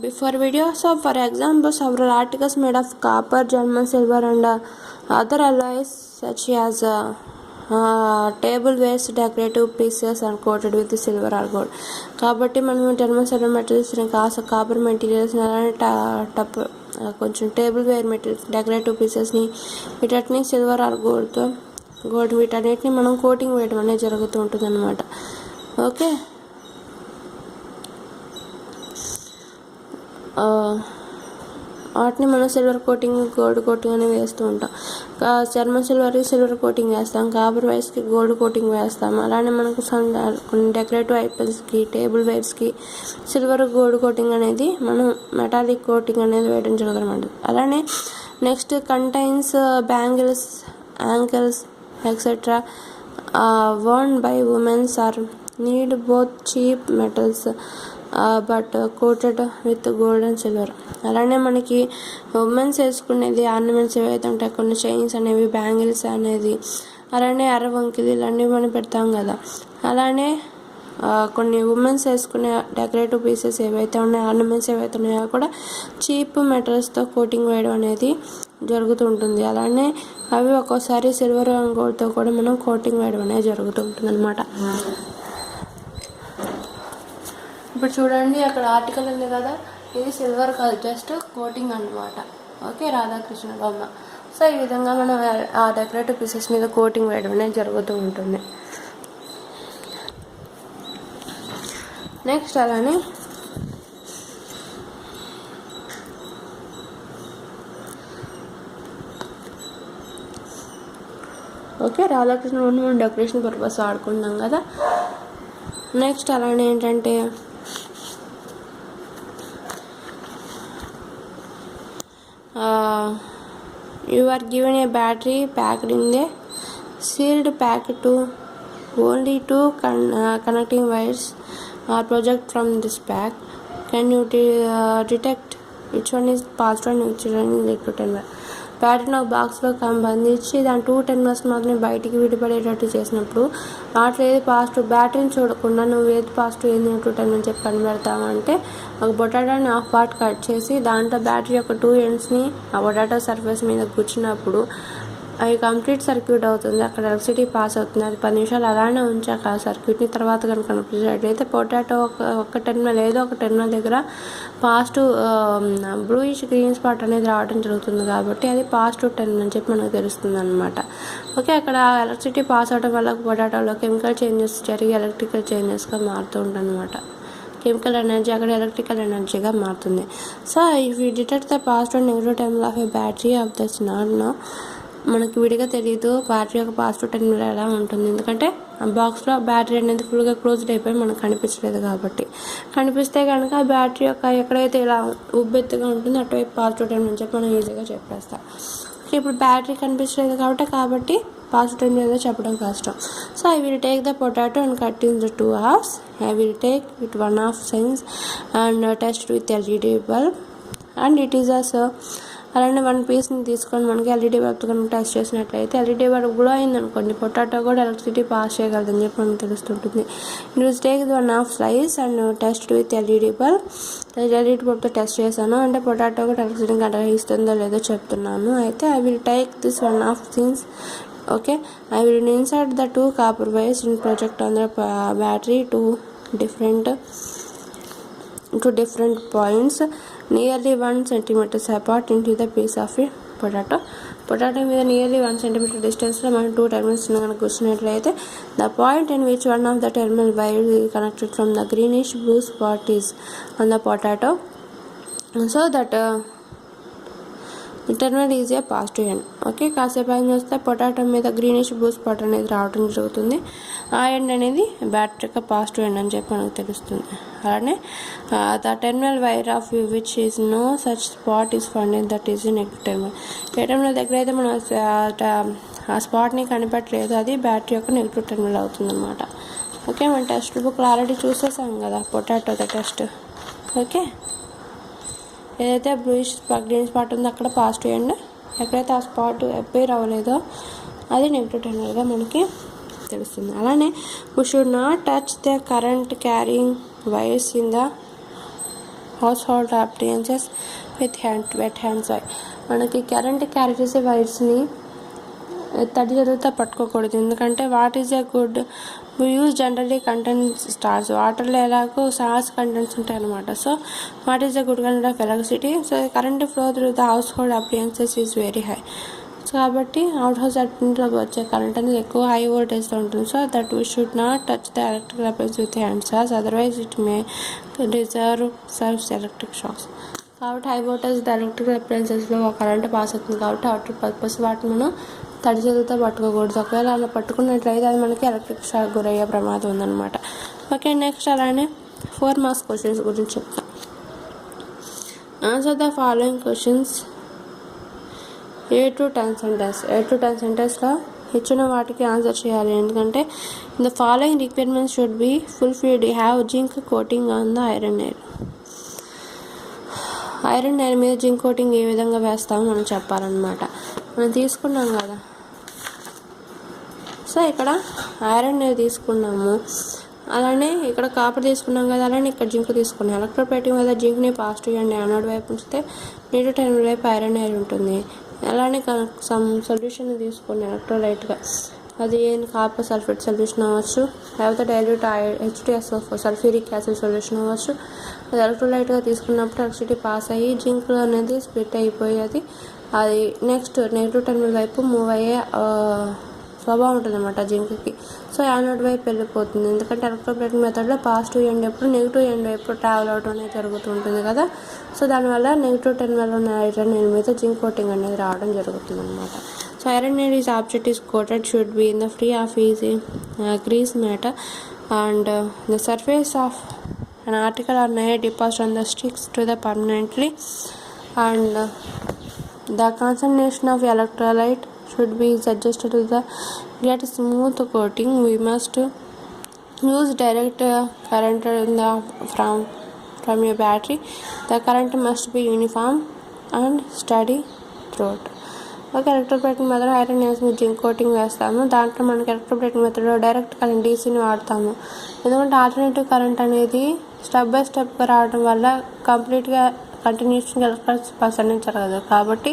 before video. So for example, several articles made of copper, German silver and other alloys such as tableware, decorative pieces are coated with silver or gold. కాబట్టి మనం German silver materials కాస్త copper materials కొంచెం table wear materials decorative పీసెస్ని వీటన్నిటిని silver or gold వీటన్నిటిని మనం coating వేయడం అనేది జరుగుతూ ఉంటుంది అన్నమాట. ఓకే, వాటిని మనం సిల్వర్ కోటింగ్ గోల్డ్ కోటింగ్ అని వేస్తూ ఉంటాం. జర్మన్ సిల్వర్కి సిల్వర్ కోటింగ్ వేస్తాం, కాపర్ వైర్స్కి గోల్డ్ కోటింగ్ వేస్తాం. అలానే మనకు కొన్ని డెకరేటివ్ ఐటమ్స్కి టేబుల్ వైర్స్కి సిల్వర్ గోల్డ్ కోటింగ్ అనేది మనం మెటాలిక్ కోటింగ్ అనేది వేయడం జరుగుతుంది అన్నమాట. అలానే next contains bangles, ankles etcetera worn by women are need both cheap metals but coated with gold and silver. అలానే మనకి ఉమెన్స్ వేసుకునేది ఆర్నమెంట్స్ ఏవైతే ఉంటాయి, కొన్ని చైన్స్ అనేవి, బ్యాంగిల్స్ అనేది, అలానే అరవంకిలు ఇలాంటివి మనం పెడతాం కదా. అలానే కొన్ని ఉమెన్స్ వేసుకునే డెకరేటివ్ పీసెస్ ఏవైతే ఉన్నాయో, ఆర్నమెంట్స్ ఏవైతే ఉన్నాయో కూడా చీప్ మెటల్స్తో కోటింగ్ వేయడం అనేది జరుగుతూ ఉంటుంది. అలానే అవి ఒక్కోసారి సిల్వర్ అండ్ గోల్డ్తో కూడా మనం కోటింగ్ వేయడం అనేది జరుగుతూ ఉంటుంది అన్నమాట. ఇప్పుడు చూడండి, అక్కడ ఆర్టికల్ ఉంది కదా, ఇది సిల్వర్ కాదు, జస్ట్ కోటింగ్ అన్నమాట. ఓకే, రాధాకృష్ణ బొమ్మ. సో ఈ విధంగా మనం ఆ డెకరేటివ్ పీసెస్ మీద కోటింగ్ వేయడం అనేది జరుగుతూ ఉంటుంది. నెక్స్ట్ అలానే ఓకే, రాధాకృష్ణ మనం డెకరేషన్ పర్పస్ వాడుకుంటాం కదా. నెక్స్ట్ అలానే ఏంటంటే you are given a battery packed in a sealed packet to only two connecting wires are projected from this pack. Can you detect which one is positive and which one is negative? బ్యాటరీని ఒక బాక్స్లో బంధించి దాని 2 terminals మాత్రమే బయటికి విడిపడేటట్టు చేసినప్పుడు వాటిలో ఏది పాజిటివ్, బ్యాటరీని చూడకుండా నువ్వు ఏది పాజిటివ్ ఏది నెగిటివ్ టెర్మినల్ చెప్పి కనిపెడతావు అంటే, ఒక పొటాటోని హాఫ్ పార్ట్ కట్ చేసి దాంట్లో బ్యాటరీ యొక్క 2 ఎండ్స్ని ఆ పొటాటో సర్ఫేస్ మీద కూర్చున్నప్పుడు అవి కంప్లీట్ సర్క్యూట్ అవుతుంది, అక్కడ ఎలక్ట్రిసిటీ పాస్ అవుతుంది. అది 10 నిమిషాలు అలానే ఉంచాక ఆ సర్క్యూట్ని తర్వాత కనుక కనిపించినట్లయితే పొటాటో ఒక టెర్మినల్ ఏదో ఒక టెర్మినల్ దగ్గర పాజిటివ్ బ్లూయిష్ గ్రీన్ స్పాట్ అనేది రావడం జరుగుతుంది. కాబట్టి అది పాజిటివ్ టెర్మినల్ అని చెప్పి మనకు తెలుస్తుంది అనమాట. ఓకే, అక్కడ ఎలక్ట్రిసిటీ పాస్ అవడం వల్ల పొటాటోలో కెమికల్ చేంజెస్ జరిగి ఎలక్ట్రికల్ చేంజెస్గా మారుతూ ఉంటుంది అనమాట. కెమికల్ ఎనర్జీ అక్కడ ఎలక్ట్రికల్ ఎనర్జీగా మారుతుంది. So if you detect the positive and negative terminal of a battery of the no, మనకి విడిగా తెలియదు బ్యాటరీ యొక్క పాజిటివ్ టెర్మినల్ ఎలా ఉంటుంది, ఎందుకంటే ఆ బాక్స్లో బ్యాటరీ అనేది ఫుల్గా క్లోజ్డ్ అయిపోయి మనకు కనిపించలేదు. కాబట్టి కనిపిస్తే కనుక ఆ బ్యాటరీ యొక్క ఎక్కడైతే ఇలా ఉబ్బెత్తుగా ఉంటుందో అటువైపు పాజిటివ్ టెర్మినల్ చెప్పి మనం ఈజీగా చెప్పేస్తాం. ఇప్పుడు బ్యాటరీ కనిపించలేదు కాబట్టి పాజిటివ్ టెర్మినల్ ఏదో చెప్పడం కష్టం. So I will take the potato and cut in the 2 halves. I will take with 1/2 cents and test with LED bulb and it is as. అలానే 1 పీస్ని తీసుకొని మనకి ఎల్ఈడి బల్బ్తో కనుక టెస్ట్ చేసినట్లయితే ఎల్ఈడి బల్బ్ కూడా అయిందనుకోండి, పొటాటో కూడా ఎలక్ట్రిసిటీ పాస్ చేయగలదని చెప్పి మనకు తెలుస్తుంటుంది. It will take 1/2 slice and test with LED bulb. LED బల్బ్తో టెస్ట్ చేశాను అంటే పొటాటో కూడా ఎలక్ట్రిసిటీ గ్రహిస్తుందో లేదో చెప్తున్నాను. అయితే I will take this 1/2 things. Okay, I will insert the 2 copper wires and project on the battery to different points nearly 1 centimeter apart into the piece of a potato మీద nearly 1 centimeter డిస్టెన్స్లో మనం 2 terminals కనుక కూర్చున్నట్లయితే the point in which one of the terminal wire connected from the greenish blue spot is on the potato, so that internal is a positive end. Okay, కాసేపు అయిన చూస్తే potato మీద greenish blue spot అనేది రావడం జరుగుతుంది. ఆ end అనేది battery యొక్క పాజిటివ్ ఎండ్ అని చెప్పి మనకు తెలుస్తుంది. అలానే the terminal wire of which is no such spot is found that is negative terminal. ఏ టెర్మినల్ దగ్గర అయితే మనం ఆ స్పాట్ని కనిపెట్టలేదు అది బ్యాటరీ యొక్క నెగిటివ్ టెర్మినల్ అవుతుంది అనమాట. ఓకే, మన టెక్స్ట్ బుక్లో ఆల్రెడీ చూసేసాం కదా పొటాటో టెస్ట్. ఓకే, ఏదైతే బ్లూయిష్ గ్రీన్ స్పాట్ ఉందో అక్కడ పాజిటివ్ ఎండ్, ఎక్కడైతే ఆ స్పాట్ అపేర్ అవ్వలేదో అది నెగిటివ్ టెర్మినల్గా మనకి తెలుస్తుంది. అలానే we should not touch the current carrying wires in the household appliances with wet hands. మనకి కరెంట్ క్యారీ చేసే వైర్స్ని తడి చేతులతో పట్టుకోకూడదు, ఎందుకంటే what is a good use generally contents stars వాటర్లో ఎలాగో స్టార్స్ కంటెంట్స్ ఉంటాయి అనమాట. So what is the good content of electricity? So current flow through the house hold appliances is very high. So కాబట్టి out house అప్లియన్స్లోకి వచ్చే current అనేది ఎక్కువ high వోల్టేజ్లో ఉంటుంది. So that we should not touch the electrical appliance with hands, otherwise it may serves electric shocks. కాబట్టి high voltage electrical అప్లయన్సెస్లో current pass అవుతుంది కాబట్టి అవుట్ పర్పస్ వాటిని మనం తడి చేతులతో పట్టుకోకూడదు. ఒకవేళ అలా పట్టుకున్నట్లయితే అది మనకి ఎలక్ట్రిక్ షాక్ గురయ్యే ప్రమాదం ఉందన్నమాట. ఓకే, నెక్స్ట్ అలానే 4 మార్క్స్ క్వశ్చన్స్ గురించి చెప్తాం. Answer the following questions 8 to 10 sentence. 8 to 10 సెంటెన్స్లో ఇచ్చిన వాటికి ఆన్సర్ చేయాలి. ఎందుకంటే the following requirements should be fulfilled. Have zinc coating on the iron air. Iron air మీద జింక్ కోటింగ్ ఏ విధంగా వేస్తామో మనం చెప్పాలన్నమాట. మనం తీసుకున్నాం కదా, సో ఇక్కడ ఐరన్ ఎయిర్ తీసుకున్నాము, అలానే ఇక్కడ కాపర్ తీసుకున్నాం కదా, అలానే ఇక్కడ జింక్ తీసుకున్నాం. ఎలక్ట్రోప్లేటింగ్ మీద జింక్ని పాజిటివ్ అండ్ యానోడ్ వైపు ఉంచితే నెగిటివ్ టెర్మినల్ వైపు ఐరన్ ఎయిర్ ఉంటుంది. అలానే సమ్ సొల్యూషన్ తీసుకున్నాం ఎలక్ట్రోలైట్గా, అది కాపర్ సల్ఫేట్ సొల్యూషన్ అవ్వచ్చు, లేకపోతే dilute H2SO4 sulphuric acid solution అవ్వచ్చు. అది ఎలక్ట్రోలైట్గా తీసుకున్నప్పుడు ఎలక్ట్రిసిటీ పాస్ అయ్యి జింక్ అనేది స్ప్లిట్ అయిపోయేది. అది నెక్స్ట్ నెగిటివ్ టెర్మినల్ వైపు మూవ్ అయ్యే స్వభావం ఉంటుంది అన్నమాట జింక్కి. సో యానోడ్ వైపు వెళ్ళిపోతుంది, ఎందుకంటే ఎలక్ట్రోప్లేటింగ్ మెథడ్లో పాజిటివ్ ఎండ్ ఎప్పుడు నెగిటివ్ ఎండ్ వైపు ట్రావెల్ అవడం అనేది జరుగుతూ ఉంటుంది కదా. సో దానివల్ల నెగిటివ్ టెర్మినల్ ఉన్న ఐరన్ ఎయిర్ మీద జింక్ కోటింగ్ అనేది రావడం జరుగుతుంది అనమాట. So iron air is object is coated should be in the free of easy grease matter and the surface of an article or nail deposit on the sticks to the permanently, and the concentration of electrolyte should be adjusted to the get smooth coating. We must use direct current in the from a battery. The current must be uniform and steady throughout. Okay, electroplating method iron airs మీద zinc coating వేస్తాము. దాంట్లో మనకి electroplating మెథడ్లో direct current డీసీని వాడతాము, ఎందుకంటే alternative current అనేది step by స్టెప్గా రావడం వల్ల కంప్లీట్గా కంటిన్యూస్గా ఎలక్ట్రిక్ ప్రాసెస్ అనేది జరగదు. కాబట్టి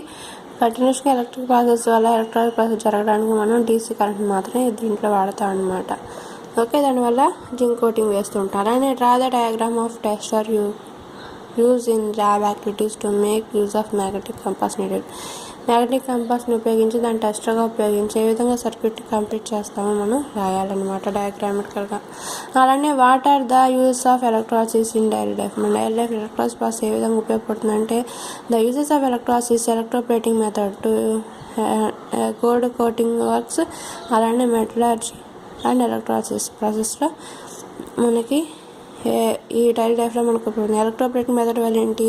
కంటిన్యూస్గా ఎలక్ట్రిక్ ప్రాసెస్ వల్ల ఎలక్ట్రానిక్ ప్రాసెస్ జరగడానికి మనం డీసీ కరెంట్ మాత్రమే దీంట్లో వాడతాం అనమాట. ఓకే, దానివల్ల జింక్ కోటింగ్ వేస్తుంటాం. అలానే draw the diagram of tester use in lab activities to make use of magnetic compass needed. Magnetic కంపాస్ని ఉపయోగించి దాన్ని టెస్టర్గా ఉపయోగించి ఏ విధంగా సర్క్యూట్ కంప్లీట్ చేస్తామో మనం రాయాలన్నమాట డయాగ్రామికల్గా. అలానే what are the uses of electrolysis in daily life. మన డైలీ లైఫ్ ఎలక్ట్రాసిస్ ప్రాసెస్ ఏ విధంగా ఉపయోగపడుతుందంటే the uses of electrolysis electroplating method to gold coating works, అలానే మెటలర్జీ అండ్ ఎలక్ట్రాసిస్ ప్రాసెస్లో మనకి ఈ డైలీ లైఫ్లో మనకు ఎలక్ట్రోప్లేటింగ్ మెథడ్ వల్ల ఏంటి,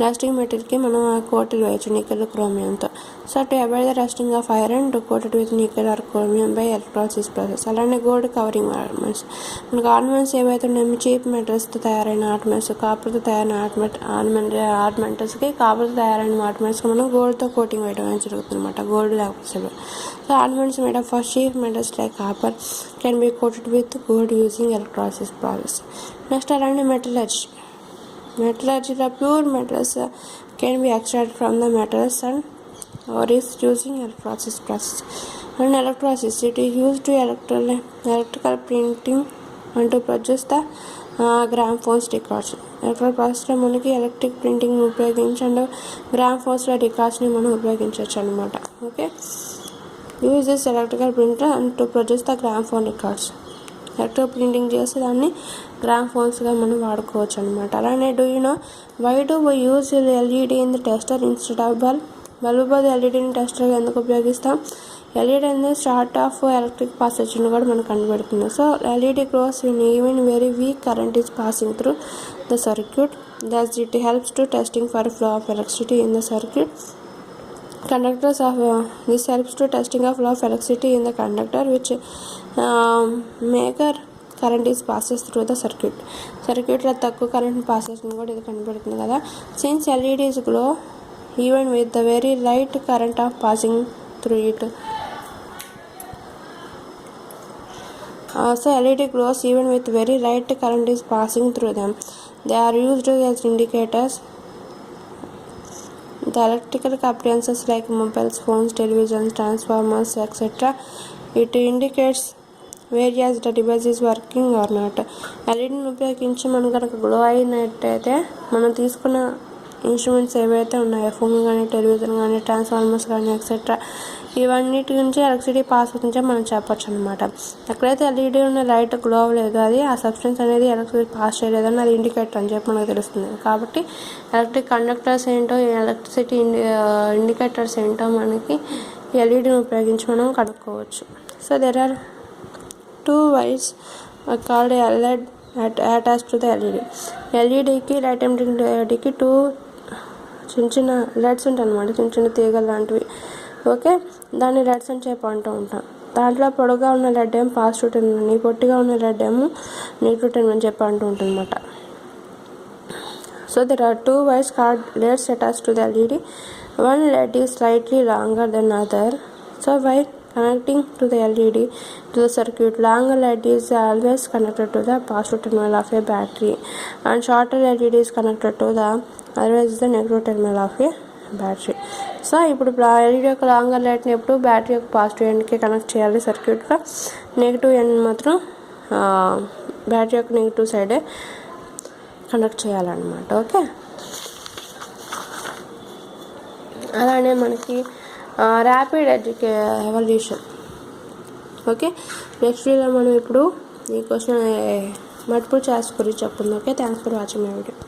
రస్టింగ్ మెటీరియల్కి మనం కోటెడ్ వేయచ్చు నికెల్ క్రోమియంతో. So to avoid the rusting of iron to coated with nickel or chromium by electrolysis process. అలానే గోల్డ్ కవరింగ్ ఆర్నమెంట్స్. మనకు ఆర్నమెంట్స్ ఏవైతే ఉన్నాయో చీప్ మెటల్స్తో తయారైన ఆర్నమెంట్స్, కాపర్తో తయారైన ఆర్నమెంట్స్కి కాపర్తో తయారైన ఆర్నమెంట్స్కి మనం గోల్డ్తో కోటింగ్ వేయడం అనేది జరుగుతుంది అనమాట, గోల్డ్ లేకపోతే silver. So ornaments made of cheap metals like copper can be coated with gold using electrolysis process. Next అలానే మెటలర్జీ. మెటలర్జీలో pure metals can be extracted from the metals and are is using electrolysis process. And electrolysis it is use to electrical printing and to produce the gramophones records. Electrical ప్రాసెస్లో మనకి electric printing ఉపయోగించి and గ్రామ్ఫోన్స్లో రికార్డ్స్ని మనం ఉపయోగించవచ్చు అనమాట. Okay, use this electrical printer and to produce the gramophone records. Electro printing చేసి దాన్ని గ్రామ్ఫోన్స్గా మనం వాడుకోవచ్చు అనమాట. అలానే do you know why do why use LED in the tester instead of bulb బదులు ఎల్ఈడిని టెస్టర్గా ఎందుకు ఉపయోగిస్తాం? ఎల్ఈడి అనేది స్టార్ట్ ఆఫ్ ఎలక్ట్రిక్ పాసేజ్ని కూడా మనకు కనబడుతుంది. So LED grows in even very weak current is passing through the circuit, thus it helps to testing for flow of electricity in the circuit. Conductors of this helps to testing of flow of electricity in the conductor, which major current is passes through the circuit. సర్క్యూట్లో తక్కువ current passes కూడా ఇది కనబడుతుంది కదా. Since LED is glow even with the very light current of passing through it. So LED glows even with very light current is passing through them. They are used as indicators. The electrical appliances like mobiles, phones, televisions, transformers, etc. It indicates various the device is working or not. ఎల్ఈడిని ఉపయోగించి మనం కనుక glow అయినట్టయితే మనం తీసుకున్న instruments ఏవైతే ఉన్నాయో phone కానీ టెలివిజన్ కానీ ట్రాన్స్ఫార్మర్స్ కానీ ఎక్సెట్రా ఇవన్నిటి నుంచి ఎలక్ట్రిసిటీ పాస్ అవుతుంటే మనం చెప్పొచ్చు అనమాట. ఎక్కడైతే ఎల్ఈడి ఉన్న లైట్ గ్లో అవ్వలేదు అది ఆ సబ్స్టెన్స్ అనేది ఎలక్ట్రిసిటీ పాస్ చేయలేదని అది ఇండికేటర్ అని చెప్పి మనకు తెలుస్తుంది. కాబట్టి ఎలక్ట్రిక్ కండక్టర్స్ ఏంటో ఎలక్ట్రిసిటీ ఇండికేటర్స్ ఏంటో మనకి ఎల్ఈడిని ఉపయోగించి మనం కనుక్కోవచ్చు. So there are two wires called LED attached to the LED. ఎల్ఈడికి లైట్ ఎమిటింగ్ ఎల్ఈడికి టూ చిన్న లెడ్స్ ఉంటాయి అన్నమాట, చిన్న తీగలు లాంటివి. ఓకే, దాన్ని లెడ్స్ అని చెప్పి అంటూ ఉంటాం. దాంట్లో పొడవుగా ఉన్న లెడ్ ఏమో పాజిటివ్ టెర్మినల్, పొట్టిగా ఉన్న లెడ్ ఏమో నెగిటివ్ టెర్మినల్ అని చెప్పి అంటూ ఉంటుంది అనమాట. So there are two wires called LEDs attached to the LED. One LED is slightly longer than other. So wire connecting to the LED to the circuit, longer LED is always connected to the positive terminal of a battery and shorter LED is connected to the otherwise the negative terminal of a battery. So ఇప్పుడు LED యొక్క longer లైట్ని ఎప్పుడు battery యొక్క positive ఎండ్కి connect చేయాలి సర్క్యూట్గా, negative end మాత్రం battery యొక్క negative సైడే కనెక్ట్ చేయాలన్నమాట. ఓకే, అలానే మనకి ర్యాపిడ్ ఎవల్యూషన్. ఓకే, నెక్స్ట్ వీడియోలో మనం ఇప్పుడు ఈ క్వశ్చన్ మల్టిపుల్ చాయిస్ గురించి చెప్పుకుందాం. Okay, thanks for watching my video.